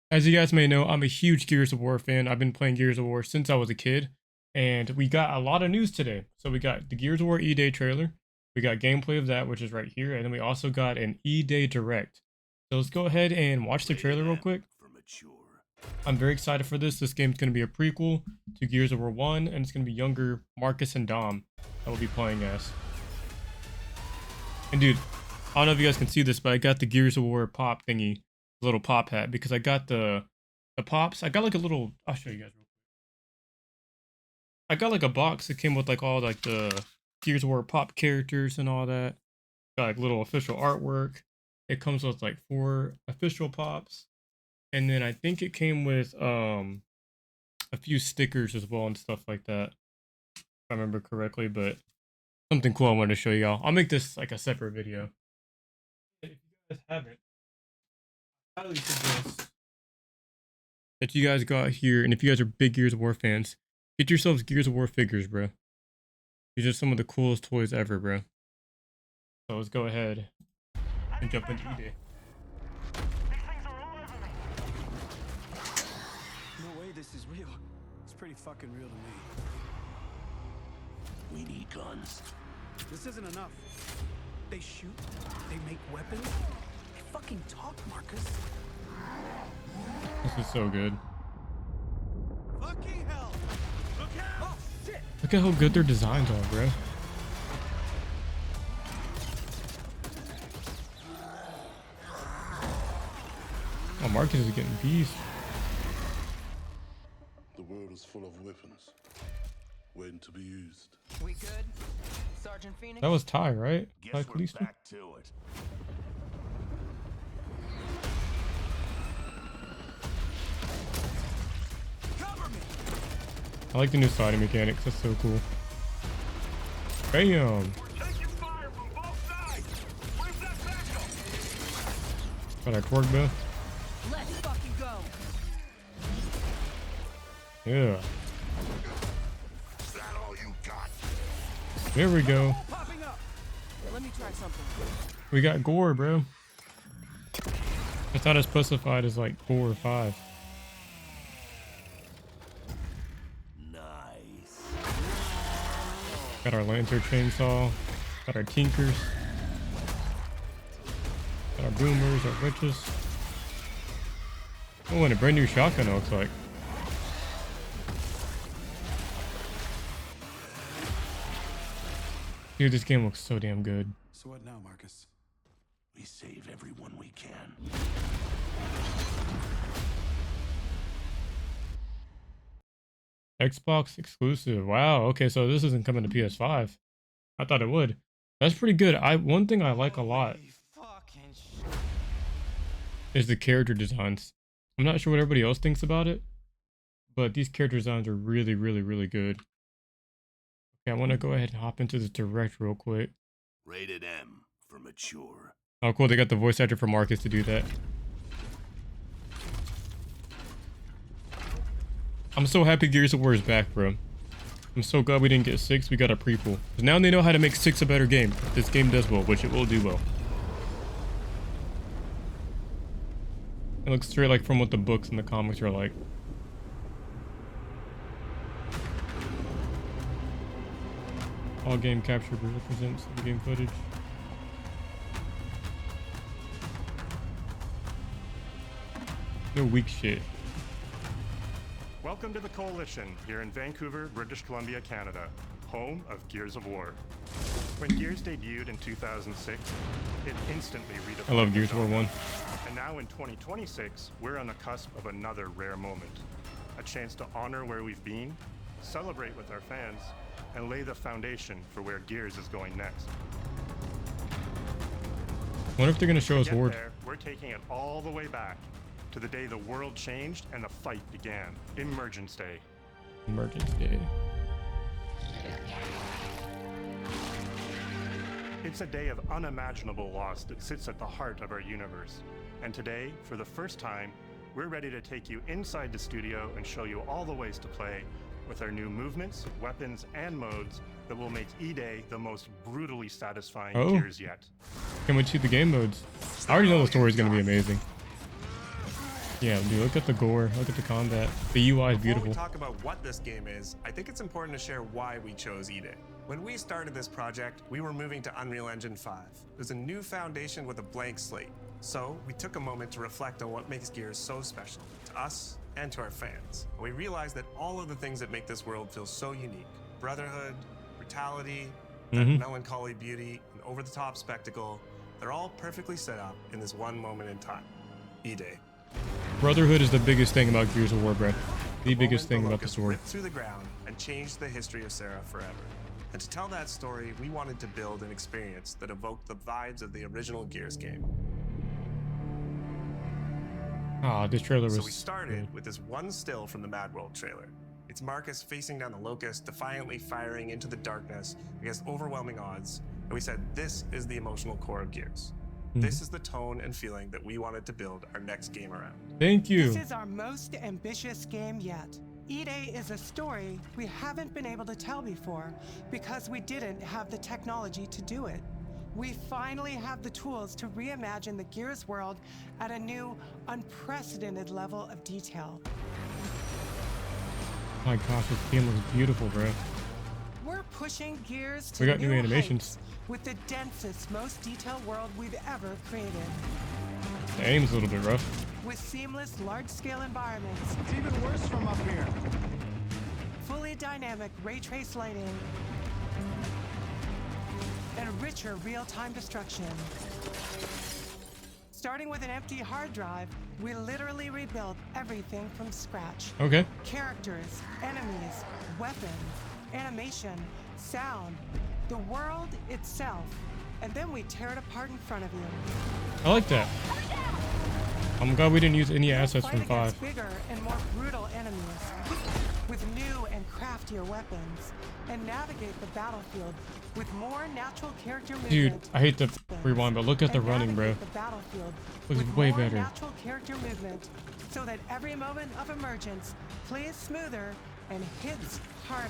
As you guys may know, I'm a huge Gears of War fan. I've been playing Gears of War since I was a kid, and we got a lot of news today. So we got the Gears of War E-Day trailer, we got gameplay of that, which is right here, and then we also got an E-Day Direct. So let's go ahead and watch the trailer real quick. I'm very excited for this. This game's going to be a prequel to Gears of War 1, and it's going to be younger Marcus and Dom that will be playing as. And dude, I don't know if you guys can see this, but I got the Gears of War pop thingy, little pop hat, because I got the pops. I got like a little, I'll show you guys real quick. I got like a box that came with like all like the Gears of War pop characters and all that. Got like little official artwork. It comes with like 4 official pops. And then I think it came with a few stickers as well and stuff like that. If I remember correctly, but something cool I wanted to show y'all. I'll make this like a separate video. If you guys haven't, I highly suggest that you guys go out here, and if you guys are big Gears of War fans, get yourselves Gears of War figures, bro. These are some of the coolest toys ever, bro. So let's go ahead and jump into E-Day. No way this is real. It's pretty fucking real to me. We need guns. This isn't enough. They shoot, they make weapons, they fucking talk, Marcus. This is so good. Fucking hell! Look out! Oh, shit! Look at how good their designs are, bro. Oh, Marcus is getting beast. The world is full of weapons, waiting to be used. We good? Sergeant Phoenix? That was Ty, right? Ty Guess we're Kalisto? back to it. Cover me! I like the new sliding mechanics. That's so cool. Bam! Taking fire from both sides. Where's that backup? Got our torque bill. Let's fucking go! Yeah. Is that all you got? There we go. Popping up! Let me try something. We got gore, bro. I thought it specified as like 4 or 5. Nice. Got our Lancer chainsaw. Got our Tinkers. Got our Boomers, our Witches. Oh, and a brand new shotgun, it looks like. Dude, this game looks so damn good. So what now, Marcus? We save everyone we can. Xbox exclusive. Wow. Okay, so this isn't coming to PS5. I thought it would. That's pretty good. One thing I like a lot Fucking is the character designs. I'm not sure what everybody else thinks about it, but these character designs are really, really, really good. Okay, I want to go ahead and hop into this direct real quick. Rated M for mature. Oh, cool. They got the voice actor for Marcus to do that. I'm so happy Gears of War is back, bro. I'm so glad we didn't get 6. We got a prequel. Because now they know how to make 6 a better game. If this game does well, which it will do well. It looks straight like from what the books and the comics are like. All game capture represents in-game footage. No weak shit. Welcome to the Coalition here in Vancouver, British Columbia, Canada, home of Gears of War. When Gears debuted in 2006, it instantly redefined I love Gears of War 1. And now in 2026, we're on the cusp of another rare moment. A chance to honor where we've been, celebrate with our fans, and lay the foundation for where Gears is going next. Wonder if they're gonna show us Get Horde. there, we're taking it all the way back to the day the world changed and the fight began. Emergence Day. Emergence Day. It's a day of unimaginable loss that sits at the heart of our universe. And today, for the first time, we're ready to take you inside the studio and show you all the ways to play with our new movements, weapons, and modes that will make E-Day the most brutally satisfying Gears yet. Can't wait to see the game modes. I already know the story is gonna be amazing. Yeah, dude, look at the gore, look at the combat. The UI is Before beautiful. we talk about what this game is, I think it's important to share why we chose E-Day. When we started this project, we were moving to Unreal Engine 5. It was a new foundation with a blank slate. So we took a moment to reflect on what makes Gears so special to us and to our fans. And we realized that all of the things that make this world feel so unique, brotherhood, brutality, that melancholy beauty, and over-the-top spectacle, they're all perfectly set up in this one moment in time, E-Day. Brotherhood is the biggest thing about Gears of War, bro. The biggest moment thing the about the Locust story. ripped through the ground and changed the history of Sarah forever. And to tell that story, we wanted to build an experience that evoked the vibes of the original Gears game. Ah, this trailer was. So we started with this one still from the Mad World trailer. It's Marcus facing down the Locust, defiantly firing into the darkness against overwhelming odds. And we said, this is the emotional core of Gears. This is the tone and feeling that we wanted to build our next game around. Thank you. This is our most ambitious game yet. E-Day is a story we haven't been able to tell before because we didn't have the technology to do it. We finally have the tools to reimagine the Gears world at a new, unprecedented level of detail. My gosh, this game looks beautiful, bro. We're pushing Gears to We got new new animations. heights with the densest, most detailed world we've ever created. The aim's a little bit rough. With seamless, large-scale environments, It's even worse from up here. fully dynamic ray trace lighting, and richer real-time destruction. Starting with an empty hard drive, we literally rebuilt everything from scratch. Okay. Characters, enemies, weapons, animation, sound, the world itself. And then we tear it apart in front of you. I like that. I'm glad we didn't use any assets Fight from against 5. bigger and more brutal enemies with new and craftier weapons, and navigate the battlefield with more natural character movement. Dude, I hate to rewind, but look at the And running, bro. navigate the battlefield Looks with way more better. natural character movement, so that every moment of emergence plays smoother and hits harder.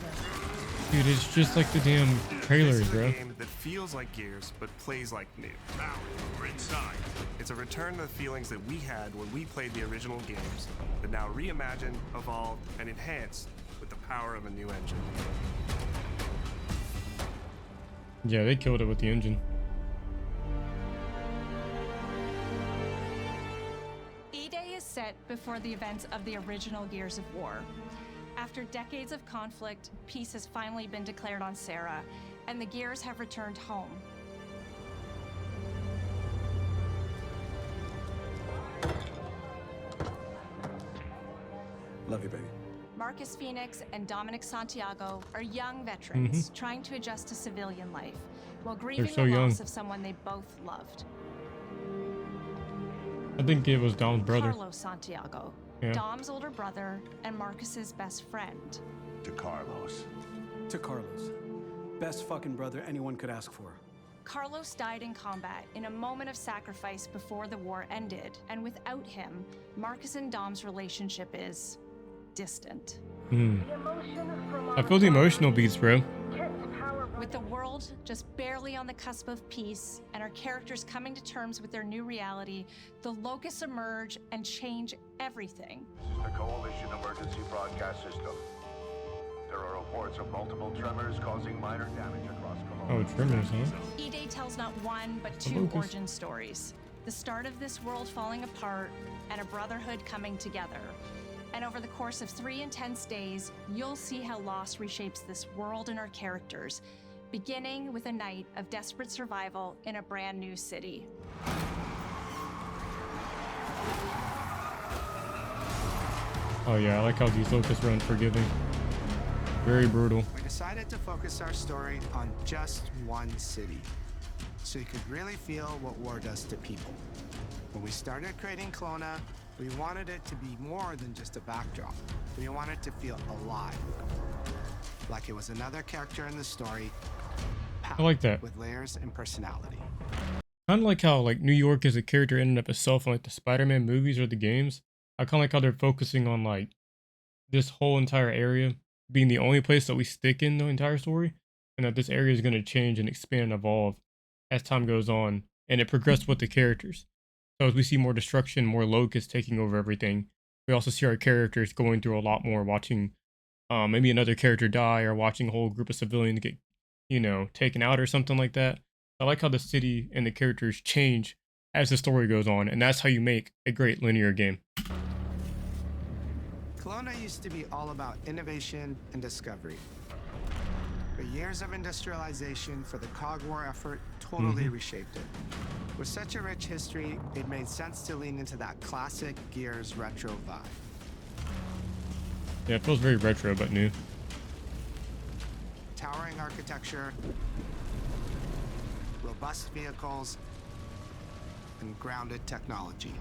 Dude, it's just like the damn trailers, This is bro. a game that feels like Gears, but plays like new. Now, we're inside. It's a return to the feelings that we had when we played the original games, but now reimagined, evolved, and enhanced with the power of a new engine. Yeah, they killed it with the engine. E-Day is set before the events of the original Gears of War. After decades of conflict, peace has finally been declared on Sarah, and the Gears have returned home. Love you, baby. Marcus Phoenix and Dominic Santiago are young veterans trying to adjust to civilian life while grieving so the young. loss of someone they both loved. I think it was Dom's brother. Carlos Santiago, Yeah. Dom's older brother and Marcus's best friend. To Carlos. To Carlos. Best fucking brother anyone could ask for. Carlos died in combat in a moment of sacrifice before the war ended, and without him, Marcus and Dom's relationship is distant. I feel the emotional beats, bro. With the world just barely on the cusp of peace and our characters coming to terms with their new reality, the Locusts emerge and change everything. This is the Coalition Emergency Broadcast System. There are reports of multiple tremors causing minor damage across Colombia. Oh, tremors, huh? E-Day tells not one, but two Locust. origin stories. The start of this world falling apart and a brotherhood coming together. And over the course of 3 intense days, you'll see how loss reshapes this world and our characters, beginning with a night of desperate survival in a brand new city. Oh yeah, I like how these locusts run forgiving. Very brutal. We decided to focus our story on just one city, so you could really feel what war does to people. When we started creating Kelowna, we wanted it to be more than just a backdrop. We wanted it to feel alive, like it was another character in the story, I like that. with layers and personality. Kind of like how like New York is a character in and of itself in like the Spider-Man movies or the games. I kind of like how they're focusing on like this whole entire area being the only place that we stick in the entire story, and that this area is going to change and expand and evolve as time goes on, and it progressed with the characters. So as we see more destruction, more locusts taking over everything, we also see our characters going through a lot more, watching maybe another character die or watching a whole group of civilians get, you know, taken out or something like that. I like how the city and the characters change as the story goes on, and that's how you make a great linear game. Kelowna used to be all about innovation and discovery. But years of industrialization for the Cog War effort totally reshaped it. With such a rich history, it made sense to lean into that classic Gears retro vibe. Yeah, it feels very retro but new. Towering architecture, robust vehicles, and grounded technology.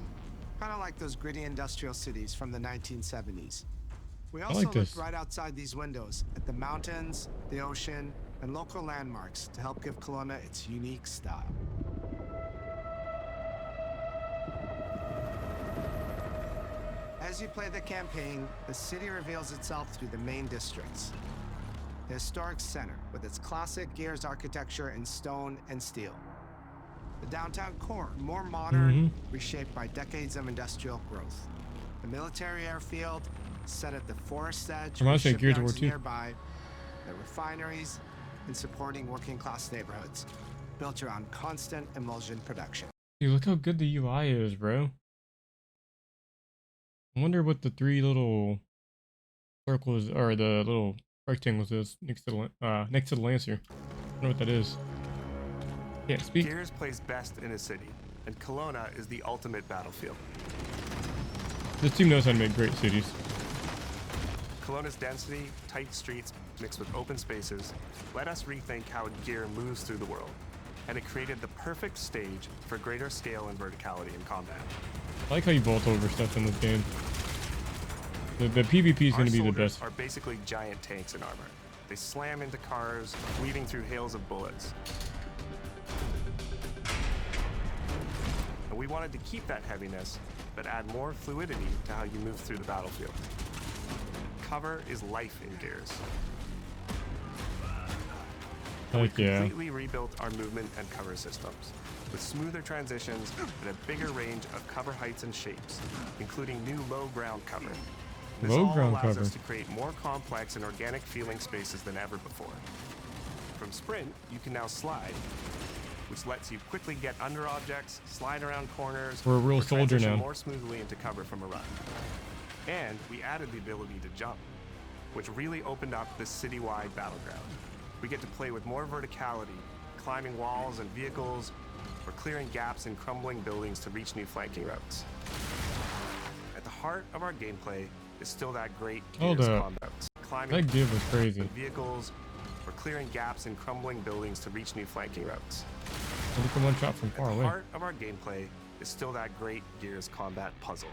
Kind of like those gritty industrial cities from the 1970s. We also looked right outside these windows at the mountains, the ocean, and local landmarks to help give Kelowna its unique style. As you play the campaign, the city reveals itself through the main districts. The historic center, with its classic Gears architecture in stone and steel. The downtown core, more modern, reshaped by decades of industrial growth. The military airfield, set at the forest edge, with shipyards nearby, the refineries, and supporting working-class neighborhoods, built around constant emulsion production. Dude, look how good the UI is, bro. I wonder what the three little circles or the little rectangles is next to the Lancer. I wonder what that is. Can't speak. Gears plays best in a city, and Kelowna is the ultimate battlefield. This team knows how to make great cities. Kelowna's density, tight streets, mixed with open spaces, let us rethink how Gear moves through the world, and it created the perfect stage for greater scale and verticality in combat. I like how you vault over stuff in this game. The PvP is going to be the best. Our soldiers are basically giant tanks in armor. They slam into cars, weaving through hails of bullets. And we wanted to keep that heaviness, but add more fluidity to how you move through the battlefield. Cover is life in Gears. We completely rebuilt our movement and cover systems, with smoother transitions and a bigger range of cover heights and shapes, including new low ground cover. This all allows us to create more complex and organic feeling spaces than ever before. From sprint, you can now slide, which lets you quickly get under objects, slide around corners, we're a real soldier now. More smoothly into cover from a run. And we added the ability to jump, which really opened up this citywide battleground. We get to play with more verticality, climbing walls and vehicles, or clearing gaps in crumbling buildings to reach new flanking routes. At the heart of our gameplay is still that great Gears combat. That give was crazy. Vehicles, or clearing gaps in crumbling buildings to reach new flanking routes. You can one shot from far away. At the heart of our gameplay is still that great Gears combat puzzle.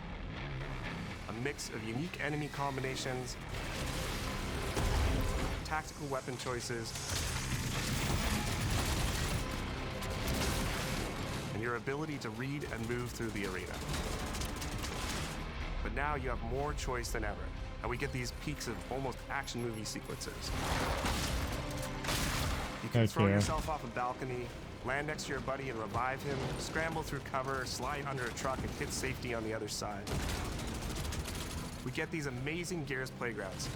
A mix of unique enemy combinations, tactical weapon choices, and your ability to read and move through the arena. But now you have more choice than ever, and we get these peaks of almost action movie sequences. You can throw yourself off a balcony, land next to your buddy and revive him, scramble through cover, slide under a truck, and hit safety on the other side. We get these amazing Gears playgrounds,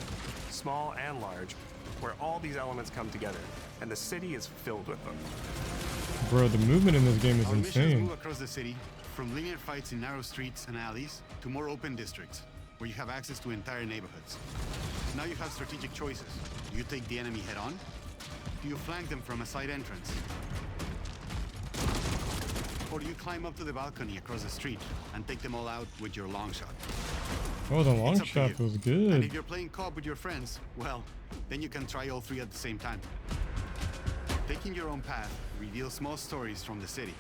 small and large, where all these elements come together, and the city is filled with them. Bro, the movement in this game is Our insane. missions move across the city, from linear fights in narrow streets and alleys to more open districts, where you have access to entire neighborhoods. Now you have strategic choices. Do you take the enemy head on? Do you flank them from a side entrance? Or do you climb up to the balcony across the street and take them all out with your long shot? Oh, the long shot was good. And if you're playing co-op with your friends, well, then you can try all three at the same time. Taking your own path reveals small stories from the city.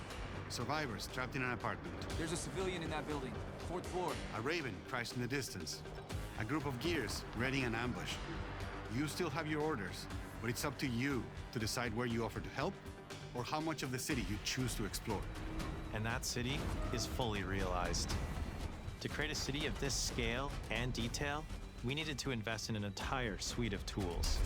Survivors trapped in an apartment. There's a civilian in that building. 4th floor. A raven crashed in the distance. A group of Gears readying an ambush. You still have your orders, but it's up to you to decide where you offer to help or how much of the city you choose to explore. And that city is fully realized. To create a city of this scale and detail, we needed to invest in an entire suite of tools.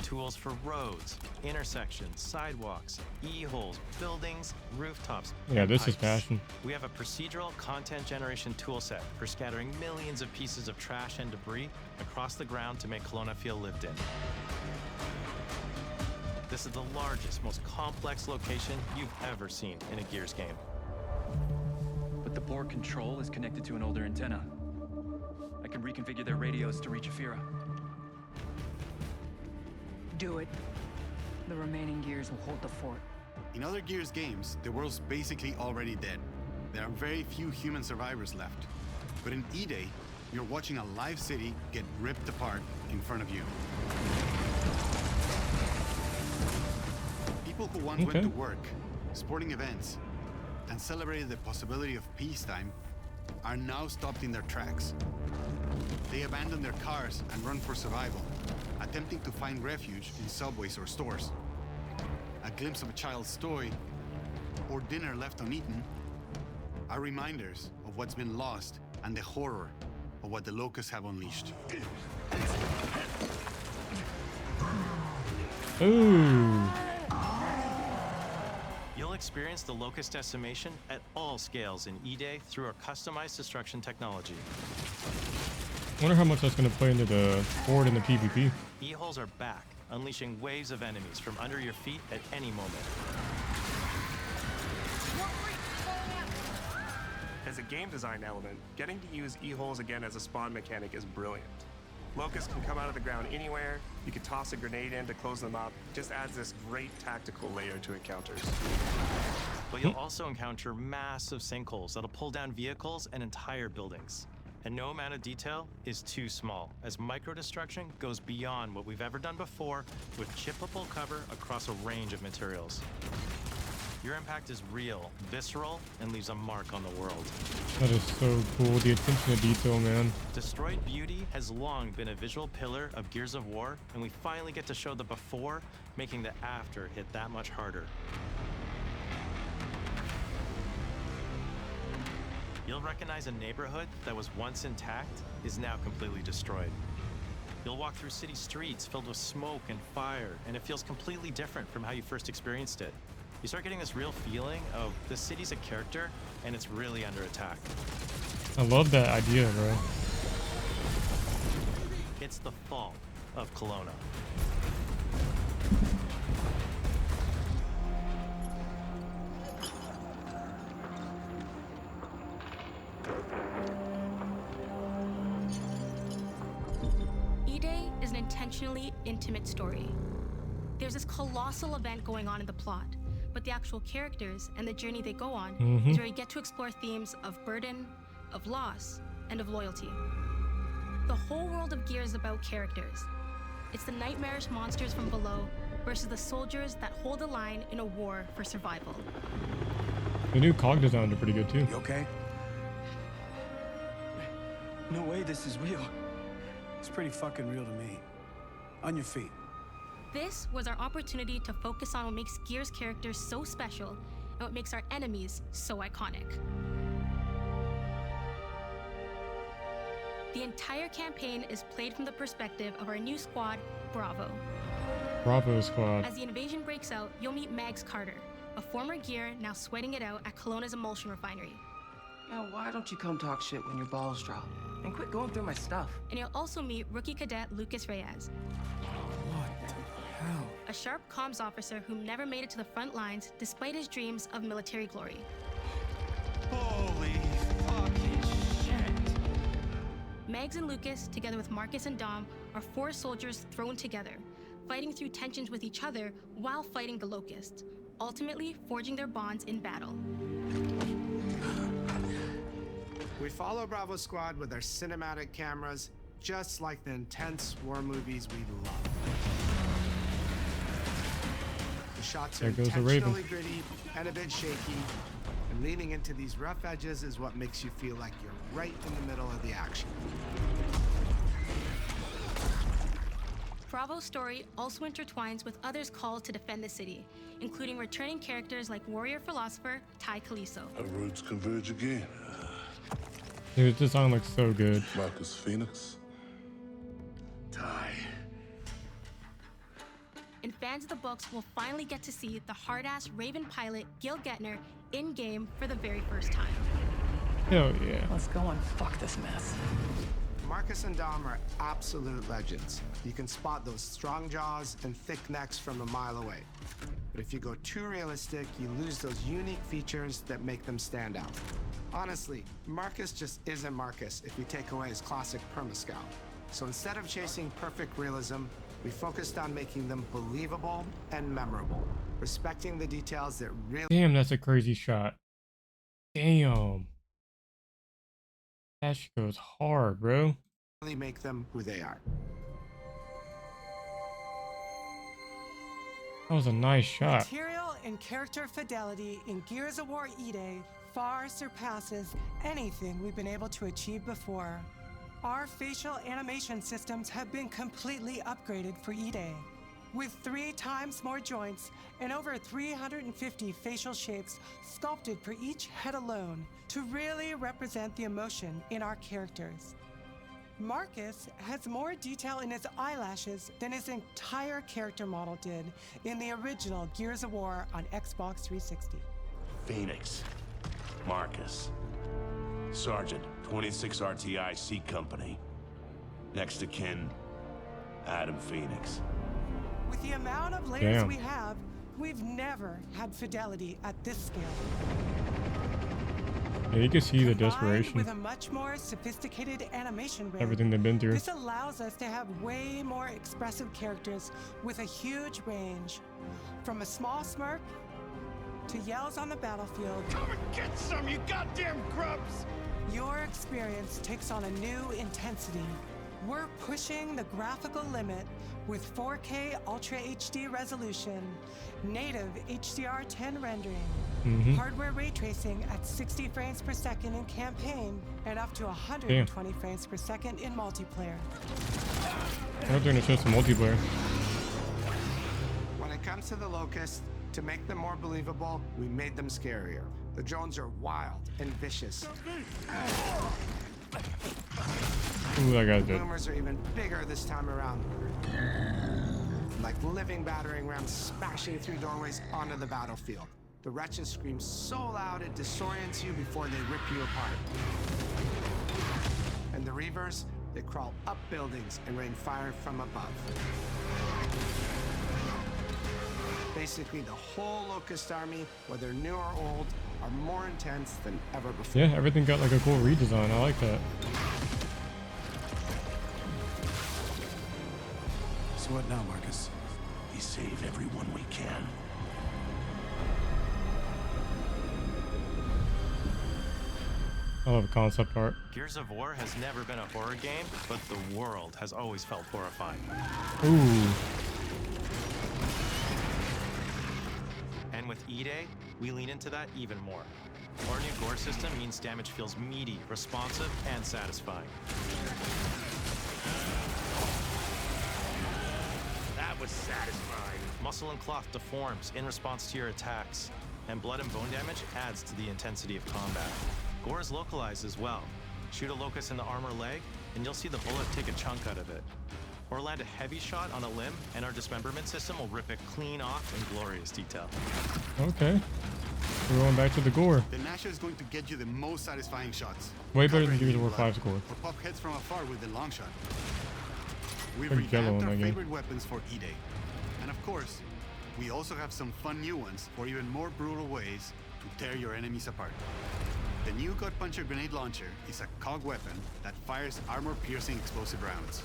tools for roads, intersections, sidewalks, e-holes, buildings, rooftops. Yeah, and this is pipes. passion. We have a procedural content generation toolset for scattering millions of pieces of trash and debris across the ground to make Kelowna feel lived in. This is the largest, most complex location you've ever seen in a Gears game. But the board control is connected to an older antenna. I can reconfigure their radios to reach Afira. Do it. The remaining gears will hold the fort. In other Gears games, the world's basically already dead. There are very few human survivors left. But in E-Day, you're watching a live city get ripped apart in front of you. People who once went to work, sporting events, and celebrated the possibility of peacetime are now stopped in their tracks. They abandon their cars and run for survival, attempting to find refuge in subways or stores. A glimpse of a child's toy or dinner left uneaten are reminders of what's been lost and the horror of what the locusts have unleashed. Ooh. You'll experience the locust decimation at all scales in E-Day through our customized destruction technology. Wonder how much that's gonna play into the board and the PvP. E-holes are back, unleashing waves of enemies from under your feet at any moment. As a game design element, getting to use e-holes again as a spawn mechanic is brilliant. Locusts can come out of the ground anywhere, you could toss a grenade in to close them up, just adds this great tactical layer to encounters. But you'll also encounter massive sinkholes that'll pull down vehicles and entire buildings. And no amount of detail is too small, as micro-destruction goes beyond what we've ever done before with chippable cover across a range of materials. Your impact is real, visceral, and leaves a mark on the world. That is so cool. The attention to detail, man. Destroyed Beauty has long been a visual pillar of Gears of War, and we finally get to show the before, making the after hit that much harder. You'll recognize a neighborhood that was once intact is now completely destroyed. You'll walk through city streets filled with smoke and fire, and it feels completely different from how you first experienced it. You start getting this real feeling of the city's a character, and it's really under attack. I love that idea, bro. It's the fall of Kelowna. E-Day is an intentionally intimate story. There's this colossal event going on in the plot, but the actual characters and the journey they go on is where you get to explore themes of burden, of loss, and of loyalty. The whole world of Gears is about characters. It's the nightmarish monsters from below versus the soldiers that hold the line in a war for survival. The new cog designs are pretty good too. You okay? No way this is real. It's pretty fucking real to me. On your feet. This was our opportunity to focus on what makes Gears characters so special and what makes our enemies so iconic. The entire campaign is played from the perspective of our new squad, Bravo. Bravo squad. As the invasion breaks out, you'll meet Mags Carter, a former Gear now sweating it out at Kelowna's emulsion refinery. Now, why don't you come talk shit when your balls drop? And quit going through my stuff. And you'll also meet rookie cadet Lucas Reyes. What the hell? A sharp comms officer who never made it to the front lines despite his dreams of military glory. Holy fucking shit. Mags and Lucas, together with Marcus and Dom, are 4 soldiers thrown together, fighting through tensions with each other while fighting the Locusts, ultimately forging their bonds in battle. We follow Bravo Squad with our cinematic cameras, just like the intense war movies we love. The shots are There goes the Raven. intentionally gritty and a bit shaky, and leaning into these rough edges is what makes you feel like you're right in the middle of the action. Bravo's story also intertwines with others called to defend the city, including returning characters like warrior philosopher Ty Kaliso. Our roads converge again. Dude, this song looks so good. Marcus Phoenix. Ty. and fans of the books will finally get to see the hard-ass Raven pilot Gil Gettner in-game for the very first time. Hell yeah. Let's go and fuck this mess. Marcus and Dom are absolute legends. You can spot those strong jaws and thick necks from a mile away. But if you go too realistic, you lose those unique features that make them stand out. Honestly, Marcus just isn't Marcus if you take away his classic perma-scout. So instead of chasing perfect realism, we focused on making them believable and memorable, respecting the details that really— Damn, that's a crazy shot. Damn. That shit goes hard, bro. really make them who they are. That was a nice shot. Material and character fidelity in Gears of War Ide far surpasses anything we've been able to achieve before. Our facial animation systems have been completely upgraded for Ide, with 3 times more joints and over 350 facial shapes sculpted for each head alone to really represent the emotion in our characters. Marcus has more detail in his eyelashes than his entire character model did in the original Gears of War on Xbox 360. Phoenix. Marcus. Sergeant, 26 RTI C Company. Next to kin, Adam Phoenix. With the amount of layers Damn. we have, we've never had fidelity at this scale. Yeah, you can see the Combined desperation. with a much more sophisticated animation rig, Everything they've been through. this allows us to have way more expressive characters with a huge range. From a small smirk to yells on the battlefield. Come and get some, you goddamn grubs! Your experience takes on a new intensity. We're pushing the graphical limit with 4K Ultra HD resolution, native HDR10 rendering, hardware ray tracing at 60 frames per second in campaign, and up to 120 frames per second in multiplayer. We're going to show some multiplayer. When it comes to the Locust, to make them more believable, we made them scarier. The drones are wild and vicious. Ooh, that guy's The dead. boomers are even bigger this time around. Like living battering rams smashing through doorways onto the battlefield. The wretches scream so loud it disorients you before they rip you apart. And the Reavers, they crawl up buildings and rain fire from above. Basically, the whole Locust army, whether new or old, are more intense than ever before. Yeah, everything got like a cool redesign. I like that. So what now, Marcus? We save everyone we can. I love concept art. Gears of War has never been a horror game, but the world has always felt horrifying. Ooh. And with Ide, we lean into that even more. Our new gore system means damage feels meaty, responsive, and satisfying. That was satisfying. Muscle and cloth deforms in response to your attacks, and blood and bone damage adds to the intensity of combat. Gore is localized as well. Shoot a locust in the armor leg, and you'll see the bullet take a chunk out of it. Or land a heavy shot on a limb, and our dismemberment system will rip it clean off in glorious detail. Okay. We're going back to the gore. The Nasha is going to get you the most satisfying shots. Way better than Covering Gears of War blood, 5's gore. Or pop heads from afar with the long shot. We've Pretty jello revamped in our that game. favorite weapons for Ide. And of course, we also have some fun new ones for even more brutal ways to tear your enemies apart. The new Gut Puncher grenade launcher is a cog weapon that fires armor-piercing explosive rounds.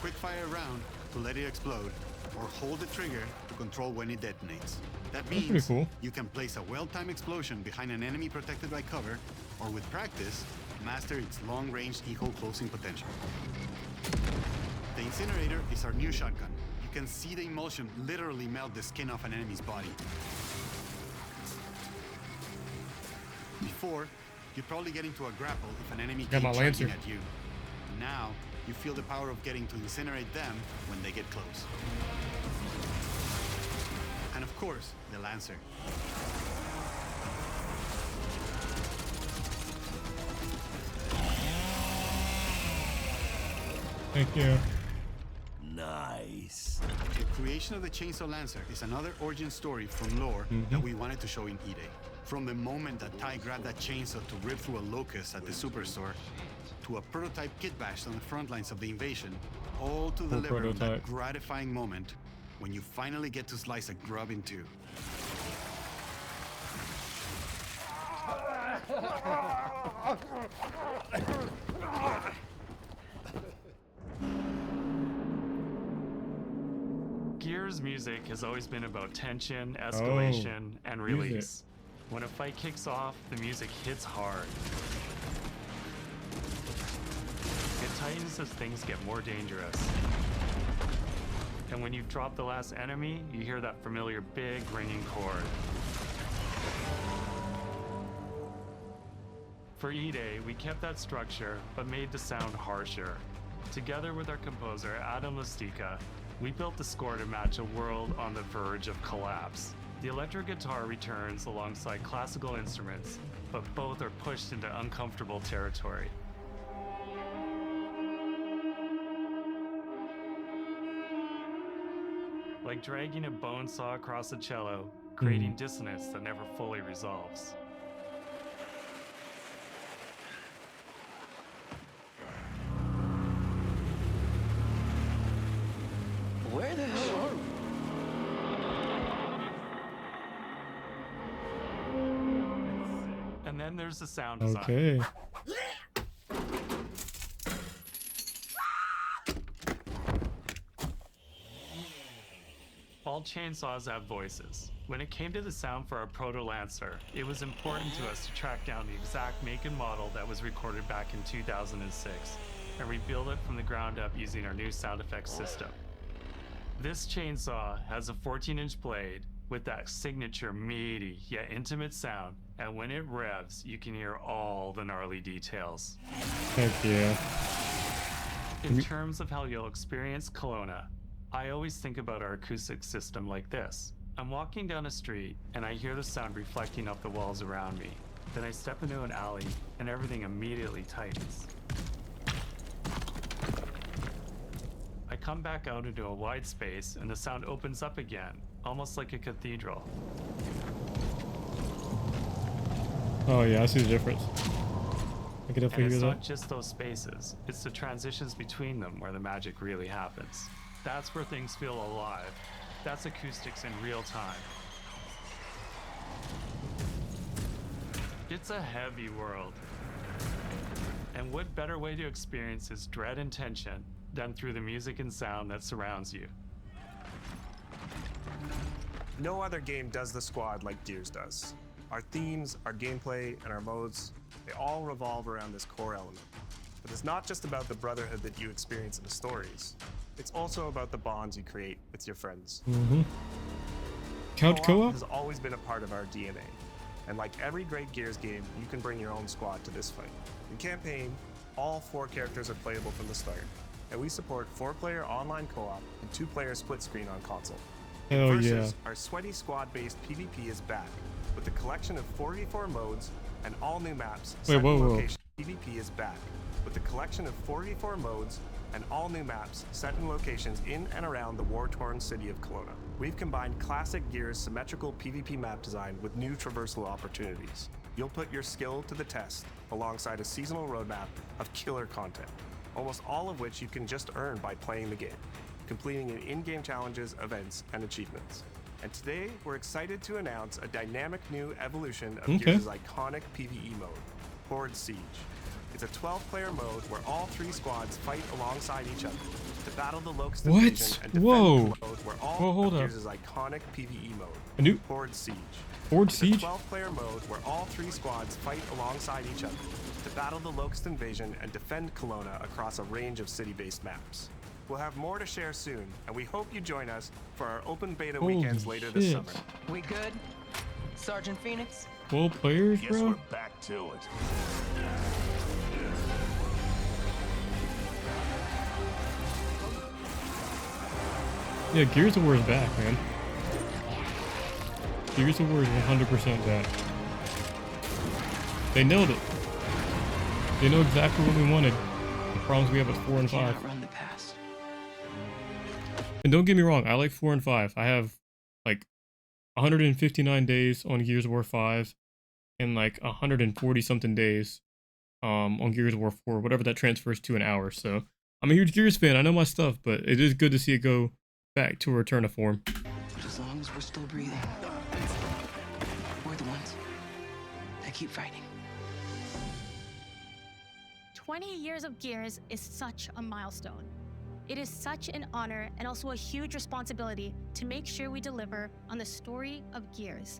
Quick fire a round to let it explode, or hold the trigger to control when it detonates. That That's pretty means cool. you can place a well-timed explosion behind an enemy protected by cover, or with practice, master its long-range eco closing potential. The Incinerator is our new shotgun. You can see the emulsion literally melt the skin off an enemy's body. Before, you'd probably get into a grapple if an enemy Got came my charging Lancer. at you. Now, you feel the power of getting to incinerate them when they get close. And of course, the Lancer. Thank you. Nice. It creation of the Chainsaw Lancer is another origin story from lore that we wanted to show in E-Day. From the moment that Ty grabbed that chainsaw to rip through a locust at the superstore, to a prototype kit bashed on the front lines of the invasion, all to deliver on that gratifying moment when you finally get to slice a grub in two. Gears music has always been about tension, escalation, and release. When a fight kicks off, the music hits hard. It tightens as things get more dangerous. And when you've dropped the last enemy, you hear that familiar big ringing chord. For E-Day, we kept that structure, but made the sound harsher. Together with our composer, Adam Lastica, we built the score to match a world on the verge of collapse. The electric guitar returns alongside classical instruments, but both are pushed into uncomfortable territory. Like dragging a bone saw across a cello, creating dissonance that never fully resolves. Where the hell are we? And then there's the sound design. Okay. All chainsaws have voices. When it came to the sound for our Proto Lancer, it was important to us to track down the exact make and model that was recorded back in 2006 and rebuild it from the ground up using our new sound effects system. This chainsaw has a 14-inch blade with that signature meaty yet intimate sound, and when it revs, you can hear all the gnarly details. Heck yeah. In terms of how you'll experience Kelowna, I always think about our acoustic system like this. I'm walking down a street and I hear the sound reflecting off the walls around me. Then I step into an alley and everything immediately tightens. I come back out into a wide space and the sound opens up again, almost like a cathedral. Oh yeah, I see the difference. I can definitely And hear it's that. not just those spaces, it's the transitions between them where the magic really happens. That's where things feel alive. That's acoustics in real time. It's a heavy world. And what better way to experience its dread and tension than through the music and sound that surrounds you? No other game does the squad like Gears does. Our themes, our gameplay, and our modes, they all revolve around this core element. But it's not just about the brotherhood that you experience in the stories. It's also about the bonds you create with your friends. Couch co-op? has always been a part of our DNA. And like every great Gears game, you can bring your own squad to this fight. In campaign, all 4 characters are playable from the start, and we support 4-player online co-op and 2-player split screen on console. Hell Versus, yeah. our sweaty squad-based PvP is back, with a collection of 4v4 modes and all new maps. Wait, whoa, whoa. Location. PvP is back, with a collection of 4v4 modes and all new maps set in locations in and around the war-torn city of Kelowna. We've combined classic Gears symmetrical PvP map design with new traversal opportunities. You'll put your skill to the test alongside a seasonal roadmap of killer content, almost all of which you can just earn by playing the game, completing in-game challenges, events, and achievements. And today, we're excited to announce a dynamic new evolution of Gears' iconic PvE mode, Horde Siege. It's a 12-player mode where all 3 squads fight alongside each other to battle the Locust Invasion and defend the mode where all hold up. Gears' iconic PvE mode, A new Horde Siege. Horde It's Siege? a 12-player mode where all 3 squads fight alongside each other to battle the Locust Invasion and defend Kelowna across a range of city-based maps. We'll have more to share soon, and we hope you join us for our open beta Holy weekends later this shit. summer. We good? Sergeant Phoenix? 12 players, Guess bro? we're back to it. Yeah, Gears of War is back, man. Gears of War is 100% back. They nailed it. They know exactly what we wanted. The problems we have with 4 and 5. Run the past. And don't get me wrong, I like 4 and 5. I have like 159 days on Gears of War 5 and like 140 something days on Gears of War 4, whatever that transfers to an hour. So I'm a huge Gears fan. I know my stuff, but it is good to see it go back to a return to form. But as long as we're still breathing, we're the ones that keep fighting. 20 years of Gears is such a milestone. It is such an honor and also a huge responsibility to make sure we deliver on the story of Gears.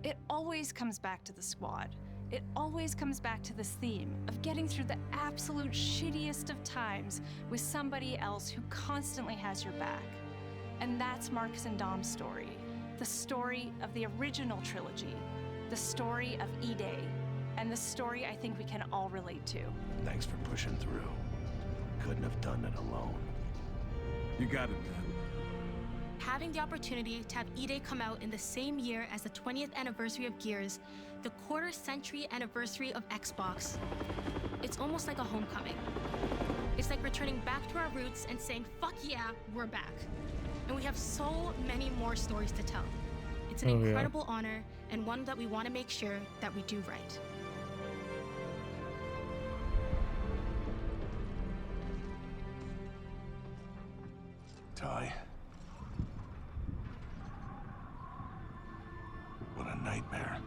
It always comes back to the squad. It always comes back to this theme of getting through the absolute shittiest of times with somebody else who constantly has your back. And that's Marcus and Dom's story. The story of the original trilogy. The story of E-Day. And the story I think we can all relate to. Thanks for pushing through. Couldn't have done it alone. You got it, man. Having the opportunity to have E-Day come out in the same year as the 20th anniversary of Gears, the quarter-century anniversary of Xbox, it's almost like a homecoming. It's like returning back to our roots and saying, fuck yeah, we're back. And we have so many more stories to tell. It's an incredible honor and one that we want to make sure that we do right. Ty. What a nightmare.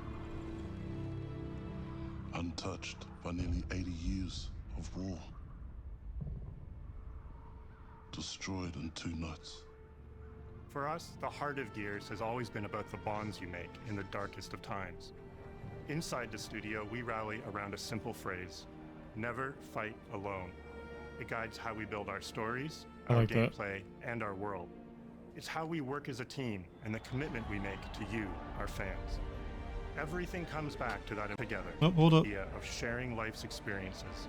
Untouched by nearly 80 years of war. Destroyed in 2 nights. For us, the heart of Gears has always been about the bonds you make in the darkest of times. Inside the studio, we rally around a simple phrase: never fight alone. It guides how we build our stories, our gameplay, and our world. It's how we work as a team and the commitment we make to you, our fans. Everything comes back to that together. Oh, hold up. Idea of sharing life's experiences.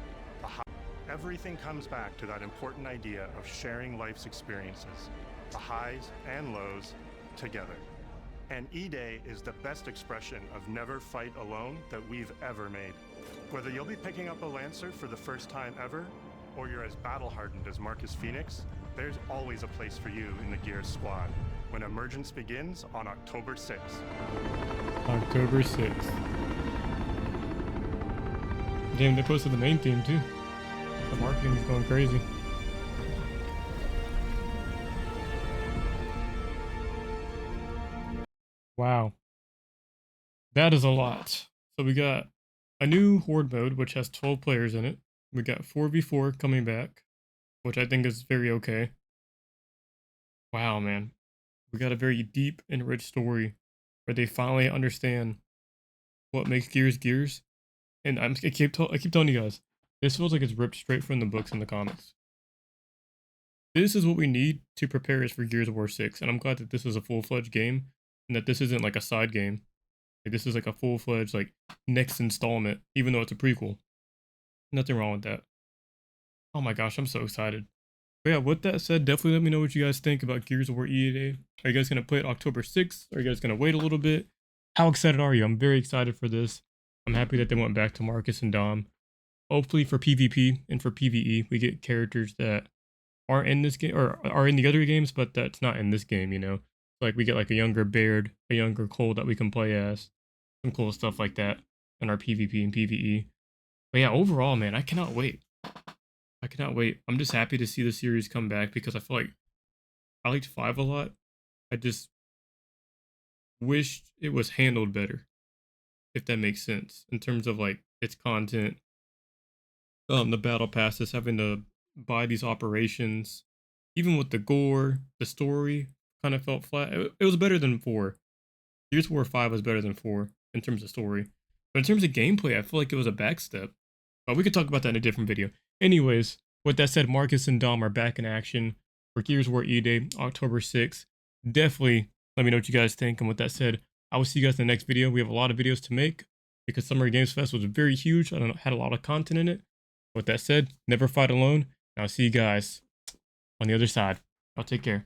Everything comes back to that important idea of sharing life's experiences, the highs and lows together. And E-Day is the best expression of never fight alone that we've ever made. Whether you'll be picking up a Lancer for the first time ever, or you're as battle-hardened as Marcus Phoenix, there's always a place for you in the Gears squad when Emergence begins on October 6th. October 6th. Damn, they posted the main theme too. The marketing is going crazy. Wow. That is a lot. So we got a new Horde mode, which has 12 players in it. We got 4v4 coming back, which I think is very okay. Wow, man. We got a very deep and rich story where they finally understand what makes Gears Gears. And I keep telling you guys, this feels like it's ripped straight from the books and the comics. This is what we need to prepare us for Gears of War 6. And I'm glad that this is a full-fledged game and that this isn't like a side game. Like, this is like a full-fledged like next installment, even though it's a prequel. Nothing wrong with that. Oh my gosh, I'm so excited. But yeah, with that said, definitely let me know what you guys think about Gears of War E-Day. Are you guys going to play it October 6th? Are you guys going to wait a little bit? How excited are you? I'm very excited for this. I'm happy that they went back to Marcus and Dom. Hopefully for PvP and for PvE, we get characters that aren't in this game, or are in the other games, but that's not in this game, you know? Like, we get like a younger Baird, a younger Cole that we can play as. Some cool stuff like that in our PvP and PvE. But yeah, overall, man, I cannot wait. I cannot wait. I'm just happy to see the series come back because I feel like I liked 5 a lot. I just wished it was handled better, if that makes sense, in terms of like its content. The battle passes, having to buy these operations, even with the gore, the story kind of felt flat. It was better than 4. Gears of War 5 was better than 4 in terms of story. But in terms of gameplay, I feel like it was a backstep. But we could talk about that in a different video. Anyways, with that said, Marcus and Dom are back in action for Gears of War E-Day, October 6th. Definitely let me know what you guys think. And with that said, I will see you guys in the next video. We have a lot of videos to make because Summer Games Fest was very huge. I had a lot of content in it. With that said, never fight alone. And I'll see you guys on the other side. I'll take care.